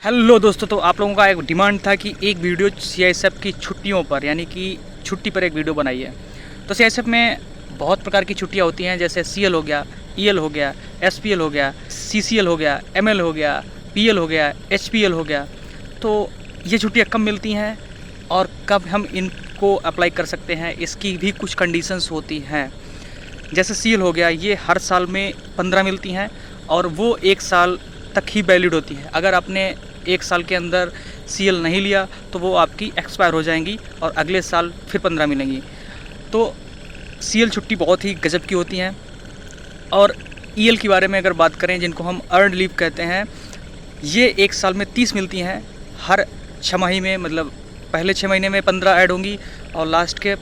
Hello दोस्तों, तो आप लोगों का एक डिमांड था कि एक वीडियो सीआईएसएफ की छुट्टियों पर, यानी कि छुट्टी पर एक वीडियो बनाइए। तो सीआईएसएफ में बहुत प्रकार की छुट्टियां होती हैं, जैसे सीएल हो गया, ईएल हो गया, एसपीएल हो गया, सीसीएल हो गया, एमएल हो गया, पीएल हो गया, एचपीएल हो गया। तो ये छुट्टियां कब मिलती हैं और कब हम इनको अप्लाई कर सकते हैं, इसकी भी कुछ कंडीशंस होती हैं। जैसे सीएल हो गया, ये हर साल में 15 मिलती हैं और वो 1 साल तक ही वैलिड होती है। अगर आपने 1 साल के अंदर सीएल नहीं लिया तो वो आपकी एक्सपायर हो जाएंगी और अगले साल फिर 15 मिलेंगी। तो सीएल छुट्टी बहुत ही गजब की होती हैं। और ईएल के बारे में अगर बात करें, जिनको हम अर्नड लीव कहते हैं, ये 1 साल में 30 मिलती हैं। हर 6 माही में, मतलब पहले 6 महीने में 15 ऐड होंगी और लास्ट के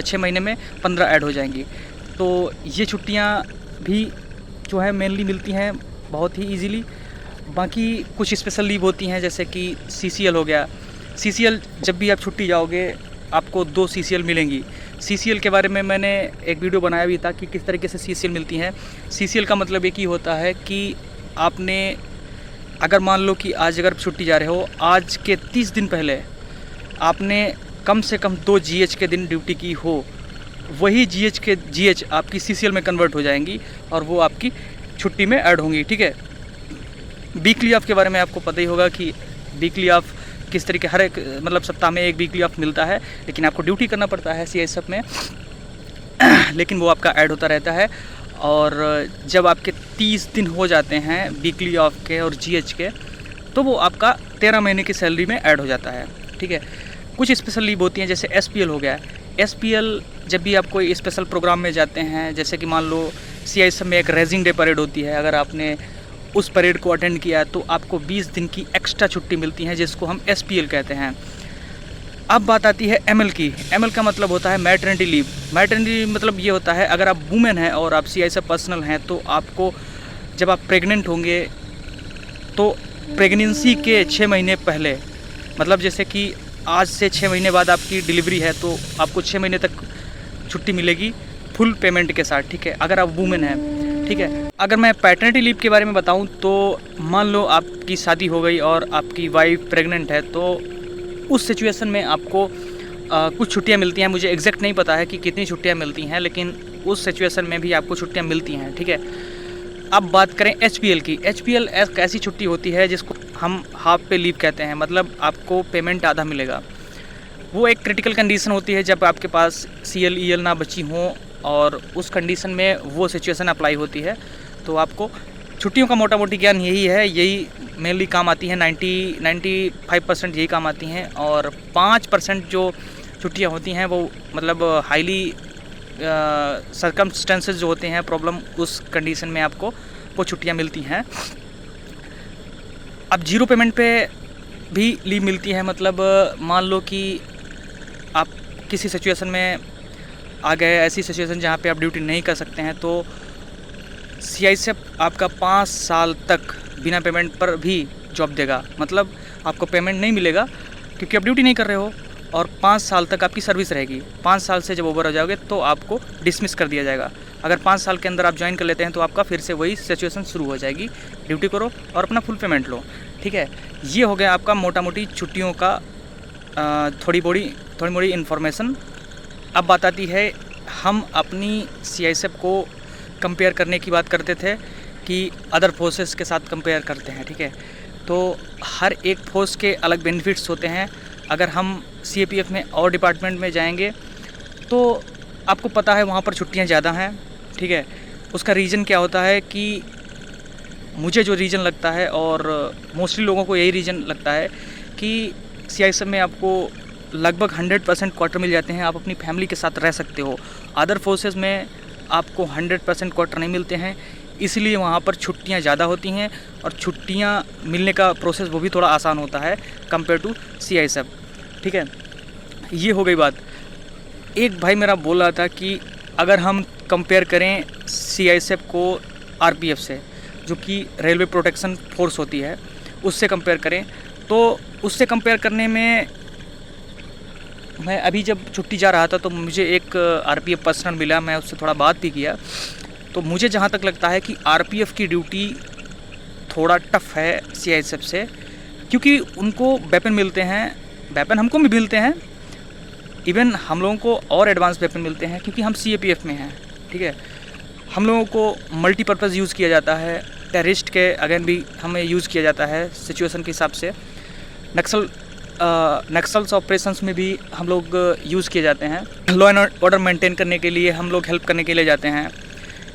6 महीने में 15 ऐड हो जाएंगी। तो ये छुट्टियाँ भी जो है मेनली मिलती हैं बहुत ही ईजीली। बाकी कुछ स्पेशल लीव होती हैं, जैसे कि सीसीएल हो गया। सीसीएल जब भी आप छुट्टी जाओगे आपको 2 सीसीएल मिलेंगी। सीसीएल के बारे में मैंने एक वीडियो बनाया भी था कि किस तरीके से सीसीएल मिलती हैं। सीसीएल का मतलब एक ही होता है कि आपने, अगर मान लो कि आज अगर छुट्टी जा रहे हो, आज के 30 दिन पहले आपने कम से कम 2 जीएच के दिन ड्यूटी की हो, वही जीएच आपकी सीसीएल में कन्वर्ट हो जाएंगी और वो आपकी छुट्टी में ऐड होंगी। ठीक है। वीकली ऑफ के बारे में आपको पता ही होगा कि वीकली ऑफ किस तरीके, हर एक मतलब सप्ताह में एक वीकली ऑफ मिलता है, लेकिन आपको ड्यूटी करना पड़ता है सीआईएसएफ में लेकिन वो आपका ऐड होता रहता है। और जब आपके 30 दिन हो जाते हैं वीकली ऑफ के और जीएच के, तो वो आपका 13 महीने की सैलरी में ऐड हो जाता है। ठीक है। कुछ स्पेशल लीव होती हैं, जैसे एसपीएल हो गया। एसपीएल जब भी आप कोई स्पेशल प्रोग्राम में जाते हैं, जैसे कि मान लो सीआईएसएफ में एक रेजिंग डे परेड होती है, अगर आपने उस परेड को अटेंड किया तो आपको 20 दिन की एक्स्ट्रा छुट्टी मिलती है, जिसको हम एसपीएल कहते हैं। अब बात आती है एमएल की। एमएल का मतलब होता है मैटरनिटी लीव। मैटरनिटी मतलब ये होता है, अगर आप वुमेन हैं और आप सीआईएसएफ पर्सनल हैं, तो आपको जब आप प्रेग्नेंट होंगे तो प्रेगनेंसी के 6 महीने पहले, मतलब जैसे कि आज से 6 महीने बाद आपकी डिलीवरी है, तो आपको 6 महीने तक छुट्टी मिलेगी फुल पेमेंट के साथ। ठीक है, अगर आप वुमेन हैं। ठीक है। अगर मैं पैटर्निटी लीव के बारे में बताऊं, तो मान लो आपकी शादी हो गई और आपकी वाइफ प्रेग्नेंट है, तो उस सिचुएशन में आपको कुछ छुट्टियां मिलती हैं। मुझे एग्जैक्ट नहीं पता है कि कितनी छुट्टियां मिलती हैं, लेकिन उस सिचुएशन में भी आपको छुट्टियां मिलती हैं। ठीक है। अब बात करें एचपीएल की। एचपीएल एक ऐसी छुट्टी होती है जिसको हम हाफ पे लीव कहते हैं, मतलब आपको पेमेंट आधा मिलेगा। वो एक क्रिटिकल कंडीशन होती है जब आपके पास सीएल ईएल ना बची हों, और उस कंडीशन में वो सिचुएशन अप्लाई होती है। तो आपको छुट्टियों का मोटा मोटी ज्ञान यही है, यही मेनली काम आती हैं। 95% यही काम आती हैं, और 5% जो छुट्टियां होती हैं वो मतलब हाईली सर्कमस्टेंसेस जो होते हैं, प्रॉब्लम, उस कंडीशन में आपको वो छुट्टियां मिलती हैं। अब 0 पेमेंट पे भी लीव मिलती है, मतलब मान लो कि आप किसी सिचुएशन में आ गए, ऐसी सिचुएशन जहाँ पे आप ड्यूटी नहीं कर सकते हैं, तो सीआईएसएफ आपका 5 साल तक बिना पेमेंट पर भी जॉब देगा। मतलब आपको पेमेंट नहीं मिलेगा क्योंकि आप ड्यूटी नहीं कर रहे हो, और 5 साल तक आपकी सर्विस रहेगी। 5 साल से जब ओवर हो जाओगे तो आपको डिसमिस कर दिया जाएगा। अगर 5 साल के अंदर आप ज्वाइन कर लेते हैं तो आपका फिर से वही सिचुएशन शुरू हो जाएगी, ड्यूटी करो और अपना फुल पेमेंट लो। ठीक है। ये हो गया आपका मोटा मोटी छुट्टियों का थोड़ी मोड़ी इन्फॉर्मेशन। अब बात आती है, हम अपनी सीआईएसएफ को कंपेयर करने की बात करते थे कि अदर फोर्सेस के साथ कंपेयर करते हैं। ठीक है। तो हर एक फोर्स के अलग बेनिफिट्स होते हैं। अगर हम सीएपीएफ में और डिपार्टमेंट में जाएंगे तो आपको पता है वहाँ पर छुट्टियाँ ज़्यादा हैं। ठीक है। उसका रीज़न क्या होता है कि मुझे जो रीज़न लगता है, और मोस्टली लोगों को यही रीज़न लगता है, कि सीआईएसएफ में आपको लगभग 100% क्वार्टर मिल जाते हैं, आप अपनी फैमिली के साथ रह सकते हो। अदर फोर्सेस में आपको 100% क्वार्टर नहीं मिलते हैं, इसलिए वहाँ पर छुट्टियाँ ज़्यादा होती हैं, और छुट्टियाँ मिलने का प्रोसेस वो भी थोड़ा आसान होता है कंपेयर टू सीआईएसएफ। ठीक है। ये हो गई बात। एक भाई मेरा बोल रहा था कि अगर हम कंपेयर करें सीआईएसएफ को आरपीएफ से, जो कि रेलवे प्रोटेक्शन फोर्स होती है, उससे कंपेयर करें, तो उससे कंपेयर करने में मैं अभी जब छुट्टी जा रहा था तो मुझे एक आरपीएफ पर्सनल मिला, मैं उससे थोड़ा बात भी किया। तो मुझे जहाँ तक लगता है कि आरपीएफ की ड्यूटी थोड़ा टफ है सीआईएसएफ से, क्योंकि उनको वेपन मिलते हैं, वेपन हमको भी मिलते हैं, इवन हम लोगों को और एडवांस वेपन मिलते हैं क्योंकि हम CAPF में हैं, ठीक है। हम लोगों को मल्टीपर्पज़ यूज़ किया जाता है, टेररिस्ट के अगेन भी हमें यूज़ किया जाता है सिचुएशन के हिसाब से। नक्सल्स ऑपरेशंस में भी हम लोग यूज़ किए जाते हैं। लॉ एंड ऑर्डर मेंटेन करने के लिए हम लोग हेल्प करने के लिए जाते हैं।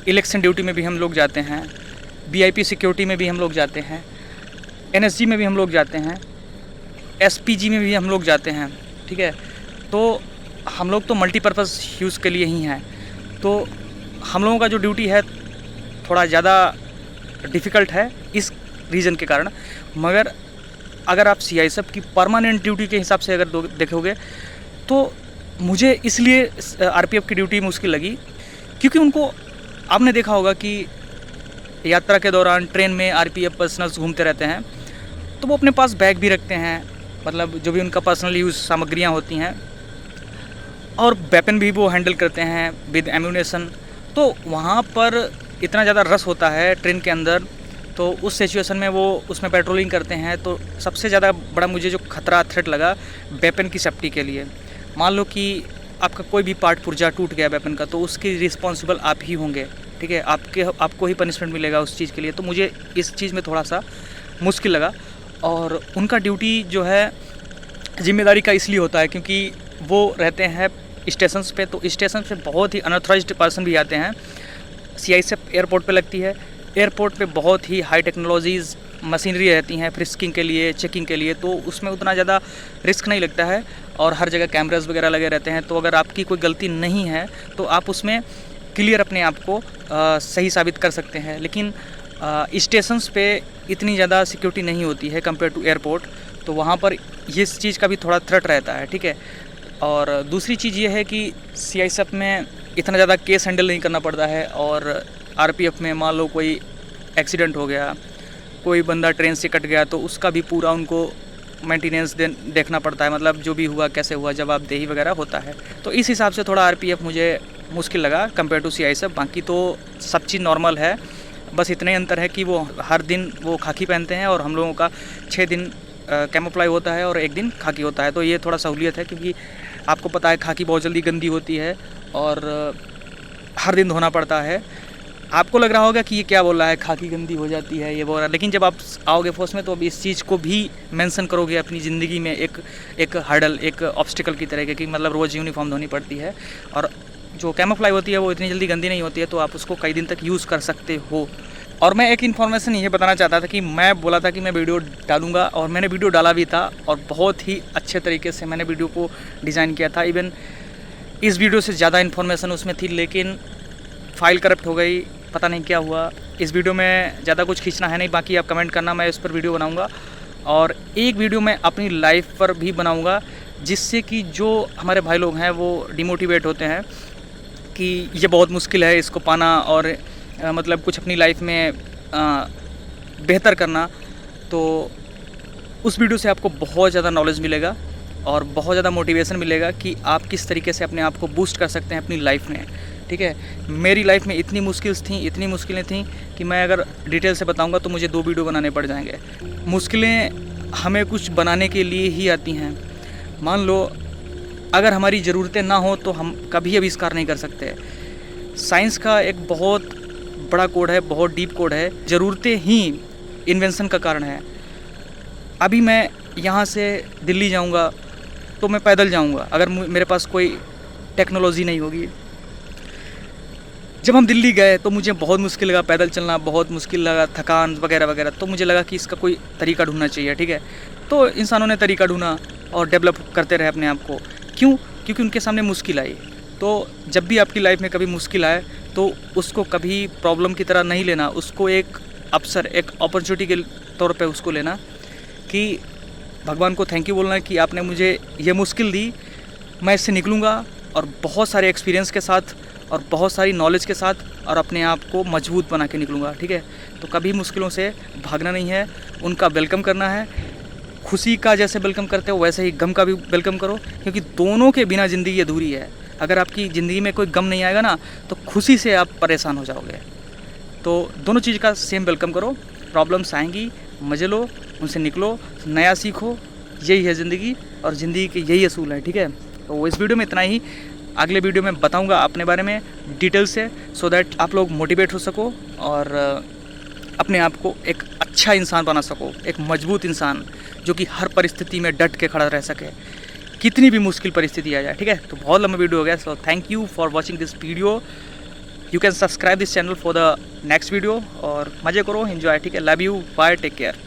इलेक्शन ड्यूटी में भी हम लोग जाते हैं, VIP सिक्योरिटी में भी हम लोग जाते हैं, NSG में भी हम लोग जाते हैं, SPG में भी हम लोग जाते हैं, ठीक है। तो हम लोग तो मल्टीपर्पज़ यूज़ के लिए ही हैं। तो हम लोगों का जो ड्यूटी है थोड़ा ज़्यादा डिफ़िकल्ट है इस रीज़न के कारण। मगर अगर आप CISF की परमानेंट ड्यूटी के हिसाब से अगर देखोगे तो मुझे इसलिए RPF की ड्यूटी मुश्किल लगी क्योंकि उनको, आपने देखा होगा कि यात्रा के दौरान ट्रेन में RPF पर्सनल्स घूमते रहते हैं, तो वो अपने पास बैग भी रखते हैं, मतलब जो भी उनका पर्सनल यूज़ सामग्रियाँ होती हैं, और वेपन भी वो हैंडल करते हैं विद एम्यूनेशन। तो वहाँ पर इतना ज़्यादा रश होता है ट्रेन के अंदर, तो उस सिचुएशन में वो उसमें पेट्रोलिंग करते हैं। तो सबसे ज़्यादा बड़ा मुझे जो खतरा थ्रेट लगा वेपन की सेफ्टी के लिए। मान लो कि आपका कोई भी पार्ट पुर्जा टूट गया वेपन का, तो उसकी रिस्पॉन्सिबल आप ही होंगे, ठीक है। आपको ही पनिशमेंट मिलेगा उस चीज़ के लिए। तो मुझे इस चीज़ में थोड़ा सा मुश्किल लगा। और उनका ड्यूटी जो है जिम्मेदारी का इसलिए होता है क्योंकि वो रहते हैं स्टेशंस पे, तो स्टेशन पे बहुत ही अनऑथराइज्ड पर्सन भी आते हैं। CISF एयरपोर्ट पे लगती है, एयरपोर्ट पे बहुत ही हाई टेक्नोलॉजीज़ मशीनरी रहती हैं फ्रिस्किंग के लिए, चेकिंग के लिए, तो उसमें उतना ज़्यादा रिस्क नहीं लगता है। और हर जगह कैमरास वगैरह लगे रहते हैं, तो अगर आपकी कोई गलती नहीं है तो आप उसमें क्लियर अपने आप को सही साबित कर सकते हैं। लेकिन स्टेशंस पे इतनी ज़्यादा सिक्योरिटी नहीं होती है कंपेयर टू एयरपोर्ट, तो वहाँ पर इस चीज़ का भी थोड़ा थ्रेट रहता है, ठीक है। और दूसरी चीज़ ये है कि CISF में इतना ज़्यादा केस हैंडल नहीं करना पड़ता है। और RPF में मान लो कोई एक्सीडेंट हो गया, कोई बंदा ट्रेन से कट गया, तो उसका भी पूरा उनको मेंटेनेंस देखना पड़ता है, मतलब जो भी हुआ कैसे हुआ, जवाबदेही वगैरह होता है। तो इस हिसाब से थोड़ा RPF मुझे मुश्किल लगा कंपेयर टू CISF। बाकी तो सब चीज़ नॉर्मल है, बस इतना ही अंतर है कि वो हर दिन वो खाकी पहनते हैं और हम लोगों का 6 दिन कैमोफ्लाई होता है और 1 दिन खाकी होता है। तो ये थोड़ा सहूलियत है क्योंकि आपको पता है खाकी बहुत जल्दी गंदी होती है और हर दिन धोना पड़ता है। आपको लग रहा होगा कि ये क्या बोल रहा है, खाकी गंदी हो जाती है, ये बोल रहा है, लेकिन जब आप आओगे फोर्स में तो अब इस चीज़ को भी मेंशन करोगे अपनी ज़िंदगी में, एक हर्डल, एक ऑब्स्टिकल की तरह के, कि मतलब रोज़ यूनिफॉर्म धोनी पड़ती है। और जो कैमोफ्लाई होती है वो इतनी जल्दी गंदी नहीं होती है, तो आप उसको कई दिन तक यूज़ कर सकते हो। और मैं एक इन्फॉर्मेशन ये बताना चाहता था कि मैं बोला था कि मैं वीडियो डालूंगा, और मैंने वीडियो डाला भी था और बहुत ही अच्छे तरीके से मैंने वीडियो को डिज़ाइन किया था। इवन इस वीडियो से ज़्यादा इन्फॉर्मेशन उसमें थी, लेकिन फाइल करप्ट हो गई, पता नहीं क्या हुआ। इस वीडियो में ज़्यादा कुछ खींचना है नहीं, बाकी आप कमेंट करना, मैं इस पर वीडियो बनाऊँगा। और एक वीडियो मैं अपनी लाइफ पर भी बनाऊँगा, जिससे कि जो हमारे भाई लोग हैं वो डिमोटिवेट होते हैं कि ये बहुत मुश्किल है इसको पाना, और मतलब कुछ अपनी लाइफ में बेहतर करना। तो उस वीडियो से आपको बहुत ज़्यादा नॉलेज मिलेगा और बहुत ज़्यादा मोटिवेशन मिलेगा कि आप किस तरीके से अपने आप को बूस्ट कर सकते हैं अपनी लाइफ में, ठीक है। मेरी लाइफ में इतनी मुश्किलें थीं कि मैं अगर डिटेल से बताऊंगा तो मुझे 2 वीडियो बनाने पड़ जाएंगे। मुश्किलें हमें कुछ बनाने के लिए ही आती हैं। मान लो अगर हमारी ज़रूरतें ना हो तो हम कभी आविष्कार नहीं कर सकते। साइंस का एक बहुत बड़ा कोड है, बहुत डीप कोड है, ज़रूरतें ही इन्वेंशन का कारण है। अभी मैं यहाँ से दिल्ली जाऊँगा तो मैं पैदल जाऊँगा, अगर मेरे पास कोई टेक्नोलॉजी नहीं होगी। जब हम दिल्ली गए तो मुझे बहुत मुश्किल लगा, पैदल चलना बहुत मुश्किल लगा, थकान वगैरह वगैरह। तो मुझे लगा कि इसका कोई तरीका ढूंढना चाहिए, ठीक है। तो इंसानों ने तरीका ढूंढा और डेवलप करते रहे अपने आप को। क्यों? क्योंकि उनके सामने मुश्किल आई। तो जब भी आपकी लाइफ में कभी मुश्किल आए तो उसको कभी प्रॉब्लम की तरह नहीं लेना, उसको एक अवसर, एक अपॉर्चुनिटी के तौर पे उसको लेना कि भगवान को थैंक यू बोलना कि आपने मुझे ये मुश्किल दी, मैं इससे निकलूँगा और बहुत सारे एक्सपीरियंस के साथ और बहुत सारी नॉलेज के साथ और अपने आप को मजबूत बना के निकलूँगा, ठीक है। तो कभी मुश्किलों से भागना नहीं है, उनका वेलकम करना है। खुशी का जैसे वेलकम करते हो वैसे ही गम का भी वेलकम करो, क्योंकि दोनों के बिना ज़िंदगी अधूरी है। अगर आपकी ज़िंदगी में कोई गम नहीं आएगा ना तो खुशी से आप परेशान हो जाओगे। तो दोनों चीज़ का सेम वेलकम करो। प्रॉब्लम्स आएंगी, मज़े लो, उनसे निकलो, नया सीखो। यही है ज़िंदगी और ज़िंदगी के यही असूल है, ठीक है। तो इस वीडियो में इतना ही। अगले वीडियो में बताऊंगा अपने बारे में डिटेल से, सो दैट आप लोग मोटिवेट हो सको और अपने आप को एक अच्छा इंसान बना सको, एक मजबूत इंसान जो कि हर परिस्थिति में डट के खड़ा रह सके, कितनी भी मुश्किल परिस्थिति आ जाए, ठीक है। तो बहुत लंबा वीडियो हो गया, so thank you for watching this video. You can subscribe this channel for the next video और मज़े करो, एंजॉय, ठीक है। Love you, bye, take care.